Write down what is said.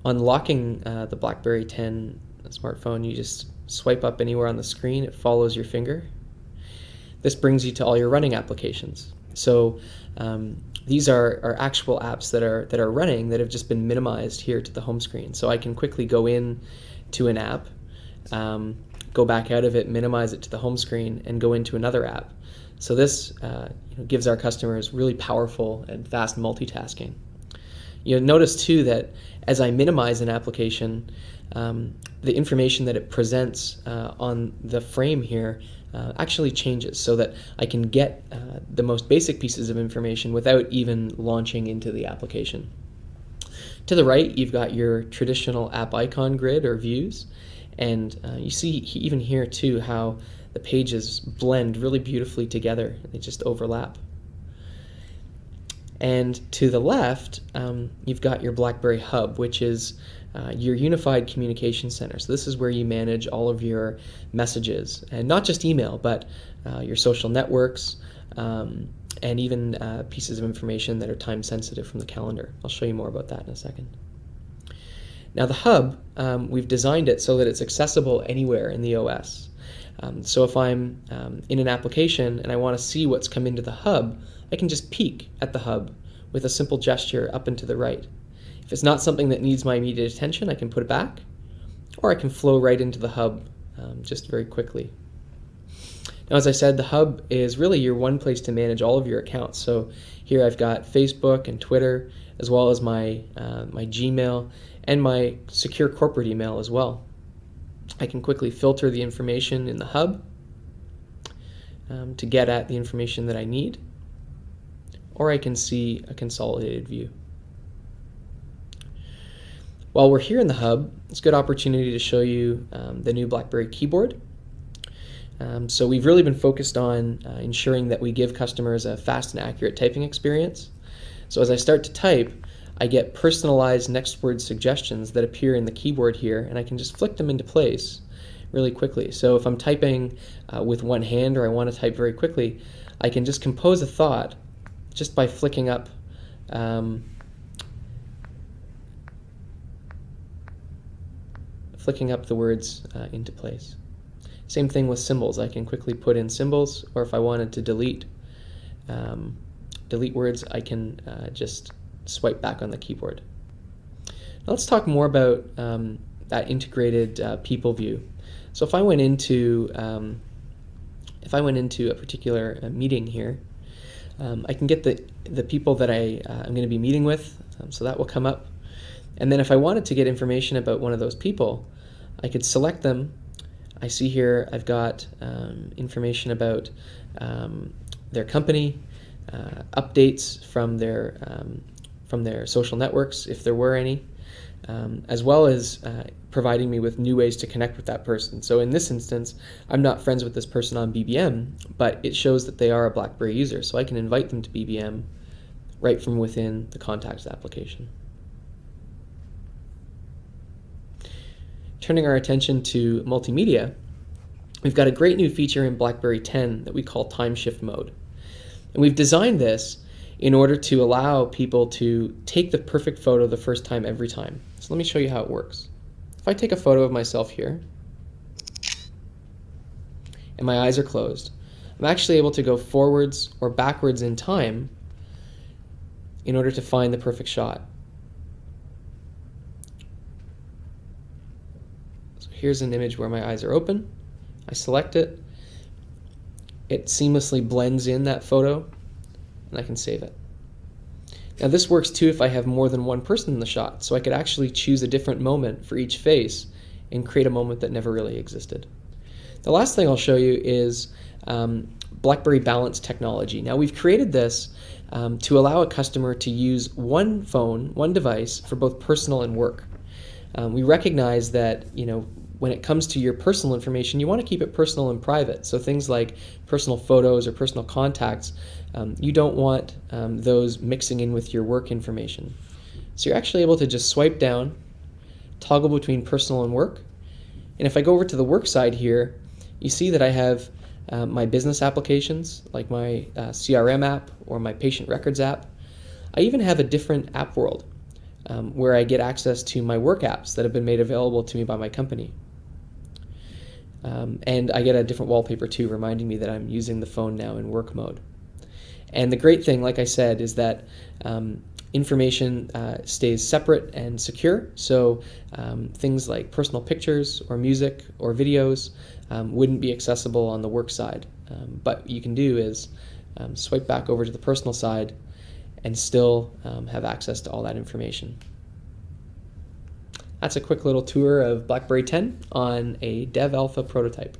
unlocking the BlackBerry 10 smartphone, you just swipe up anywhere on the screen. It follows your finger. This brings you to all your running applications. So these are actual apps that are running that have just been minimized here to the home screen. So I can quickly go in to an app, go back out of it, minimize it to the home screen, and go into another app. So this gives our customers really powerful and fast multitasking. You'll notice too that as I minimize an application, the information that it presents on the frame here actually changes, so that I can get the most basic pieces of information without even launching into the application. To the right, you've got your traditional app icon grid or views, and you see even here too how the pages blend really beautifully together. They just overlap. And to the left, you've got your BlackBerry Hub, which is your unified communication center. So this is where you manage all of your messages, and not just email, but your social networks, and even pieces of information that are time sensitive from the calendar. I'll show you more about that in a second. Now the Hub, we've designed it so that it's accessible anywhere in the OS. So if I'm in an application and I want to see what's come into the Hub, I can just peek at the Hub with a simple gesture up and to the right. If it's not something that needs my immediate attention, I can put it back, or I can flow right into the Hub just very quickly. Now, as I said, the Hub is really your one place to manage all of your accounts. So here I've got Facebook and Twitter, as well as my Gmail and my secure corporate email as well. I can quickly filter the information in the Hub to get at the information that I need, or I can see a consolidated view. While we're here in the Hub, it's a good opportunity to show you the new BlackBerry keyboard. So we've really been focused on ensuring that we give customers a fast and accurate typing experience. So as I start to type, I get personalized next word suggestions that appear in the keyboard here, and I can just flick them into place really quickly. So if I'm typing with one hand, or I want to type very quickly, I can just compose a thought just by flicking up the words into place. Same thing with symbols. I can quickly put in symbols, or if I wanted to delete words, I can just swipe back on the keyboard. Now let's talk more about that integrated people view. So if I went into a particular meeting here, I can get the people that I'm going to be meeting with, so that will come up. And then if I wanted to get information about one of those people, I could select them. I see here I've got information about their company, updates from their social networks, if there were any, as well as providing me with new ways to connect with that person. So in this instance, I'm not friends with this person on BBM, but it shows that they are a BlackBerry user, so I can invite them to BBM right from within the Contacts application. Turning our attention to multimedia, we've got a great new feature in BlackBerry 10 that we call Time Shift Mode. And we've designed this in order to allow people to take the perfect photo the first time every time. So let me show you how it works. If I take a photo of myself here, and my eyes are closed, I'm actually able to go forwards or backwards in time in order to find the perfect shot. So here's an image where my eyes are open. I select it. It seamlessly blends in that photo, and I can save it. Now this works too if I have more than one person in the shot, so I could actually choose a different moment for each face and create a moment that never really existed. The last thing I'll show you is Blackberry Balance technology. Now we've created this to allow a customer to use one phone, one device, for both personal and work. We recognize that, when it comes to your personal information, you want to keep it personal and private. So things like personal photos or personal contacts, you don't want those mixing in with your work information. So you're actually able to just swipe down, toggle between personal and work. And if I go over to the work side here, you see that I have my business applications, like my CRM app or my patient records app. I even have a different app world. where I get access to my work apps that have been made available to me by my company. And I get a different wallpaper too, reminding me that I'm using the phone now in work mode. And the great thing, like I said, is that information stays separate and secure. So things like personal pictures or music or videos wouldn't be accessible on the work side. But what you can do is swipe back over to the personal side and still have access to all that information. That's a quick little tour of BlackBerry 10 on a Dev Alpha prototype.